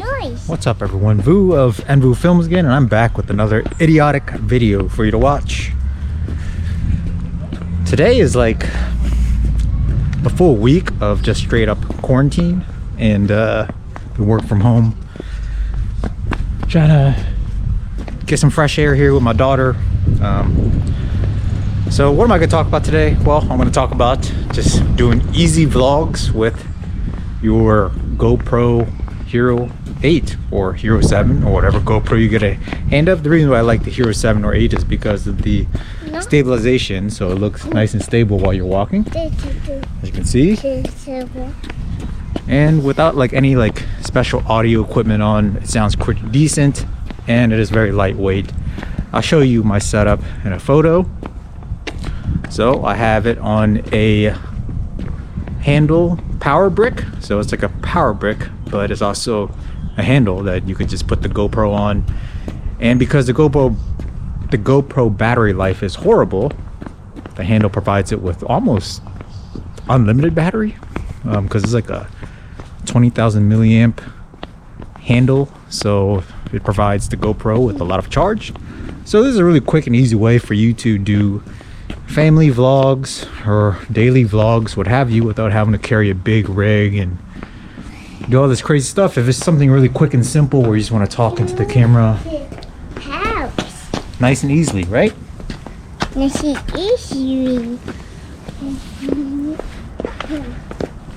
noise. What's up everyone, Vu of Envu Films again, and I'm back with another idiotic video for you to watch. Today is like a full week of just straight up quarantine and we work from home. Trying to get some fresh air here with my daughter. So what am I going to talk about today? Well, I'm going to talk about just doing easy vlogs with your GoPro Hero 8 or Hero 7 or whatever GoPro you get a hand of. The reason why I like the Hero 7 or 8 is because of the stabilization, so it looks nice and stable while you're walking, as you can see, and without like any like special audio equipment on, it sounds pretty decent and it is very lightweight. I'll show you my setup in a photo. So I have it on a handle power brick, so it's like a power brick, but it's also a handle that you could just put the GoPro on. And because the GoPro battery life is horrible, the handle provides it with almost unlimited battery, because it's like a 20,000 milliamp handle, so it provides the GoPro with a lot of charge. So this is a really quick and easy way for you to do family vlogs or daily vlogs, what have you, without having to carry a big rig and do all this crazy stuff. If it's something really quick and simple where you just want to talk into the camera nice and easily, right? Nice and easy.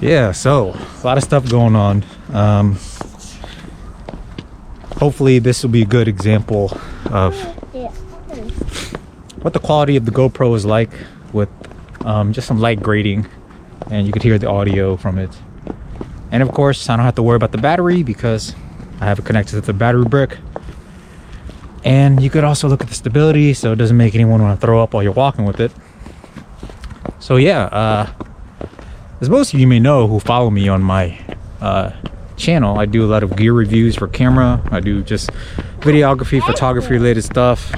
Yeah, so a lot of stuff going on. Hopefully this will be a good example of what the quality of the GoPro is like with just some light grading, and you could hear the audio from it. And of course I don't have to worry about the battery because I have it connected to the battery brick. And you could also look at the stability, so it doesn't make anyone want to throw up while you're walking with it. So yeah, as most of you may know who follow me on my channel, I do a lot of gear reviews for camera. I do just videography, photography related stuff,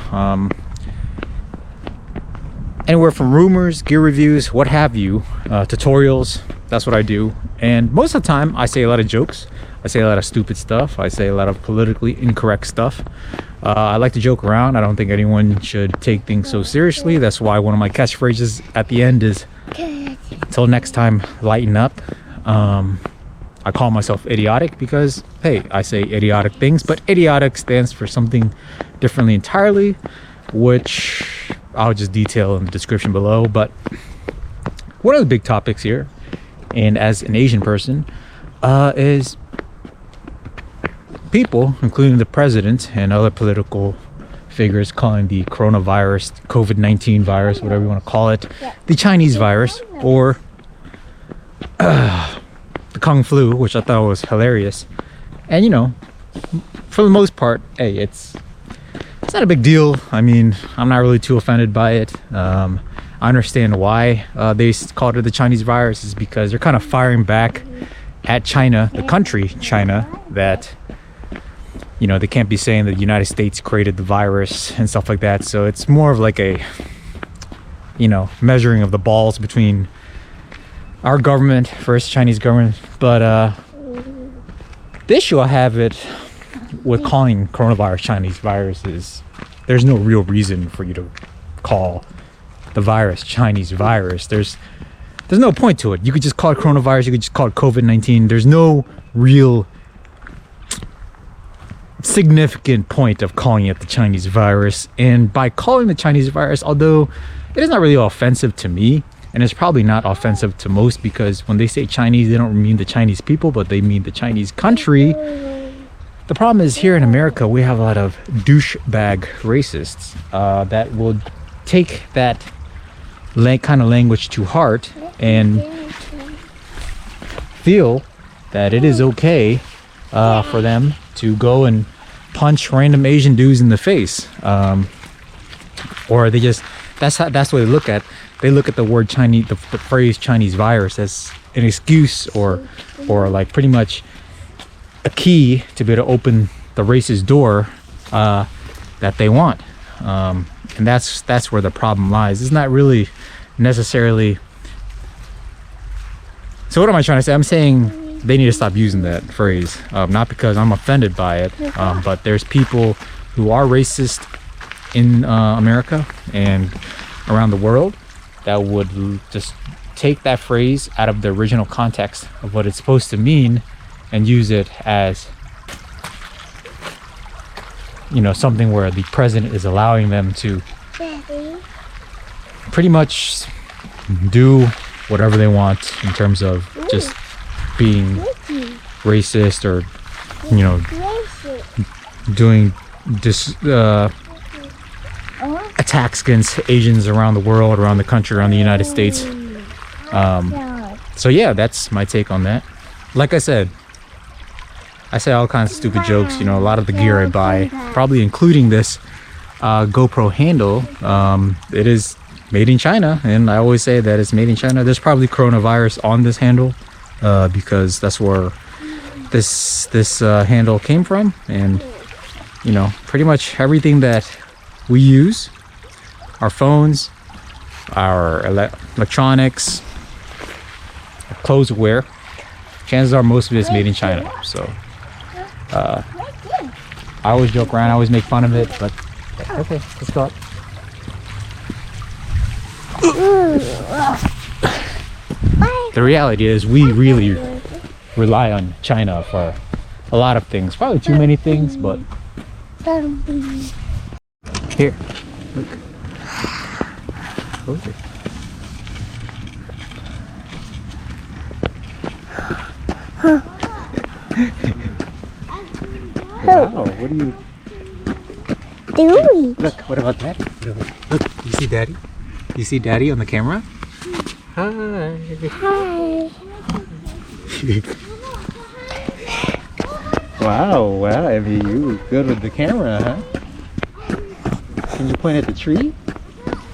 anywhere from rumors, gear reviews, what have you, tutorials. That's what I do. And most of the time I say a lot of jokes, I say a lot of stupid stuff, I say a lot of politically incorrect stuff. I like to joke around. I don't think anyone should take things so seriously. That's why one of my catchphrases at the end is, until next time, lighten up. I call myself idiotic because, hey, I say idiotic things, but idiotic stands for something differently entirely, which I'll just detail in the description below. But one of the big topics here, and as an Asian person, is people, including the president and other political figures, calling the coronavirus, COVID-19 virus, whatever you want to call it, the Chinese virus, or the Kung Flu, which I thought was hilarious. And you know, for the most part, hey, it's not a big deal. I mean, I'm not really too offended by it. I understand why they called it the Chinese virus, is because they're kind of firing back at China, the country China, that, you know, they can't be saying that the United States created the virus and stuff like that. So it's more of like a, you know, measuring of the balls between our government versus Chinese government. But the issue I have it with calling coronavirus Chinese virus is there's no real reason for you to call the virus Chinese virus. There's no point to it. You could just call it coronavirus, you could just call it COVID-19. There's no real significant point of calling it the Chinese virus. And by calling the Chinese virus, although it is not really offensive to me, and it's probably not offensive to most, because when they say Chinese, they don't mean the Chinese people, but they mean the Chinese country. The problem is, here in America, we have a lot of douchebag racists that will take that kind of language to heart and feel that it is okay for them to go and punch random Asian dudes in the face, or they just that's what they look at. They look at the word Chinese, the phrase Chinese virus, as an excuse or like pretty much a key to be able to open the racist door that they want, and that's where the problem lies. It's not really necessarily. So what am I trying to say? I'm saying they need to stop using that phrase. Not because I'm offended by it, but there's people who are racist in America and around the world that would just take that phrase out of the original context of what it's supposed to mean and use it as, you know, something where the president is allowing them to pretty much do whatever they want in terms of just being racist or, you know, doing this attacks against Asians around the world, around the country, around the United States. So yeah, that's my take on that. Like I say all kinds of stupid jokes. You know, a lot of the gear I buy, probably including this GoPro handle, it is made in China, and I always say that it's made in China. There's probably coronavirus on this handle because that's where this handle came from. And you know, pretty much everything that we use, our phones, our electronics, our clothes we wear, chances are most of it is made in China. So I always joke around, I always make fun of it, but okay, let's go. The reality is we really rely on China for a lot of things, probably too many things, but here, look. Okay. Wow, what are you doing? Look, what about that? Look, you see Daddy? You see Daddy on the camera? Hi. Hi. Wow, Abby, you good with the camera, huh? Can you point at the tree?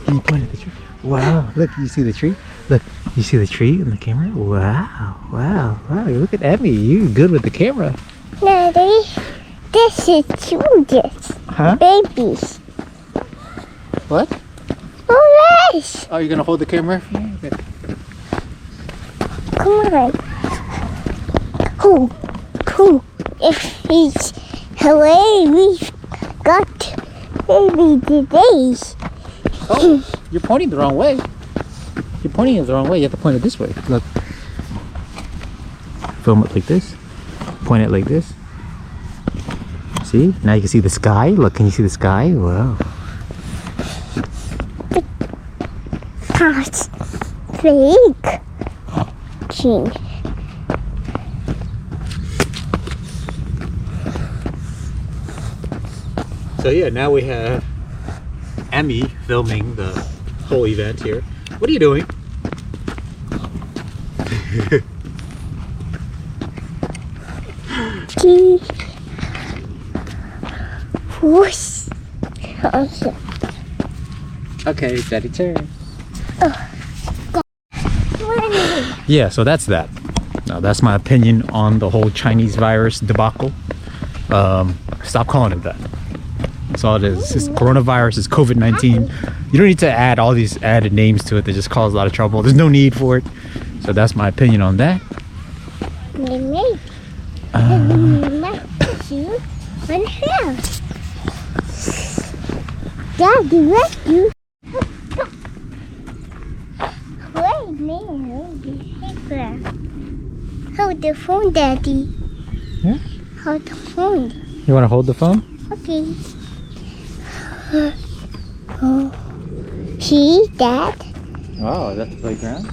Can you point at the tree? Wow, look, you see the tree? Look, you see the tree on the camera? Wow, look at Abby, you good with the camera. Daddy, this is children. Huh? Babies. What? Oh, yes. Oh, you're gonna hold the camera? Okay. Come on. Cool. If he's away, we've got baby today. Oh, you're pointing the wrong way. You're pointing it the wrong way. You have to point it this way. Look. Film it like this. Point it like this. See? Now you can see the sky. Look, can you see the sky? Wow. That's fake. King. So yeah, now we have Emmy filming the whole event here. What are you doing? Whoosh. Okay, Daddy turn. Yeah, so that's that. Now that's my opinion on the whole Chinese virus debacle. Stop calling it that. That's all it is. It's coronavirus, it's COVID-19. You don't need to add all these added names to it that just cause a lot of trouble. There's no need for it. So that's my opinion on that. Daddy, rescue. Wait, man, hold the phone, Daddy. Yeah? Hold the phone. You want to hold the phone? Okay. See that? Oh, that's the playground?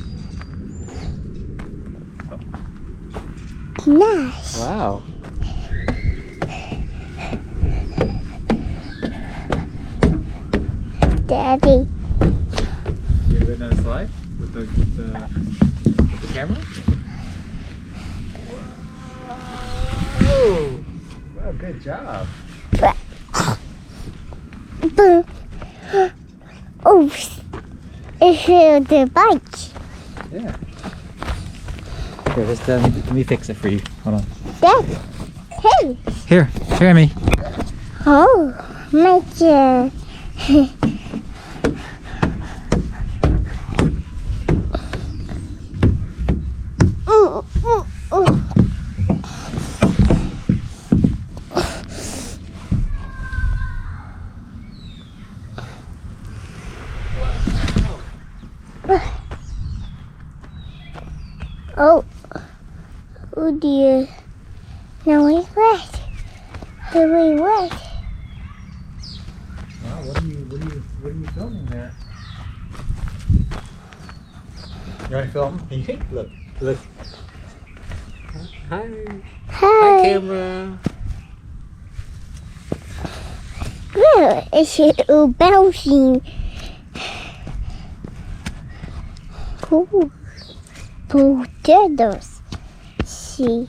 Nice. Wow. Daddy. You do another slide with the camera? Whoa! Wow, good job. Oh, it's the bike. Yeah. Here, let me fix it for you. Hold on. Dad, hey. Here, me. Oh, my chair. Oh. Oh dear. Now it's wet. Really wet. Wow, what are you filming there? You want to film? Look. Hi. Hi, camera. Well, it's bouncing. Oh, potatoes. See.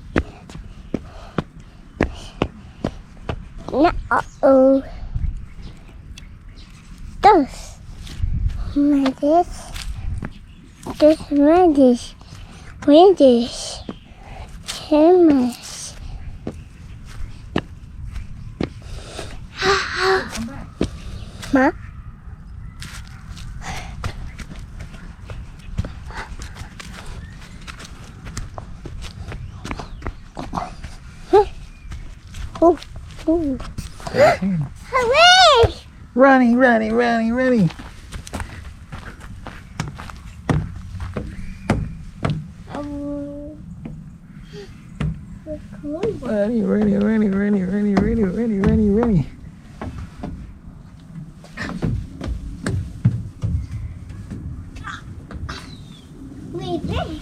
Now, uh-oh. Those. Radish. Hummus. Ma? Oh. Hooray! Running. Ready.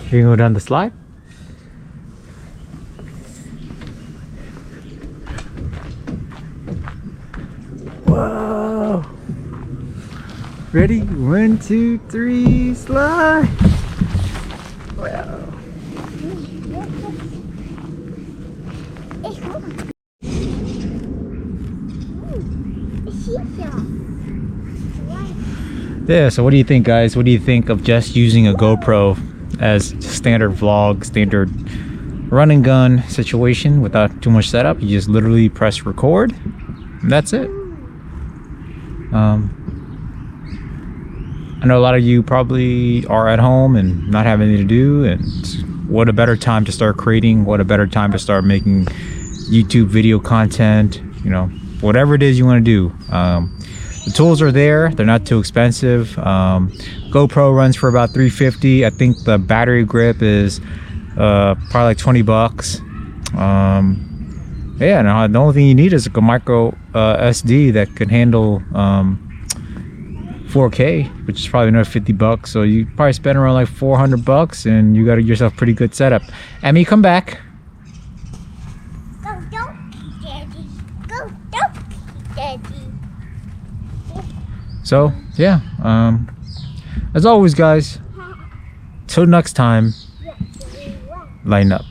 You can go down the slide. Whoa! Ready? 1, 2, 3, slide! Wow. Yeah, so what do you think, guys? What do you think of just using a GoPro as standard vlog, standard run and gun situation without too much setup? You just literally press record and that's it. I know a lot of you probably are at home and not have anything to do, and what a better time to start creating, what a better time to start making YouTube video content, you know, whatever it is you want to do. The tools are there, they're not too expensive. GoPro runs for about $350. I think the battery grip is probably like 20 bucks. Yeah, no, the only thing you need is a micro SD that can handle 4K, which is probably another 50 bucks. So you probably spend around like 400 bucks and you got yourself a pretty good setup. Emmy, come back. Go donkey, Daddy. Go donkey, Daddy. So yeah, as always, guys, till next time, line up.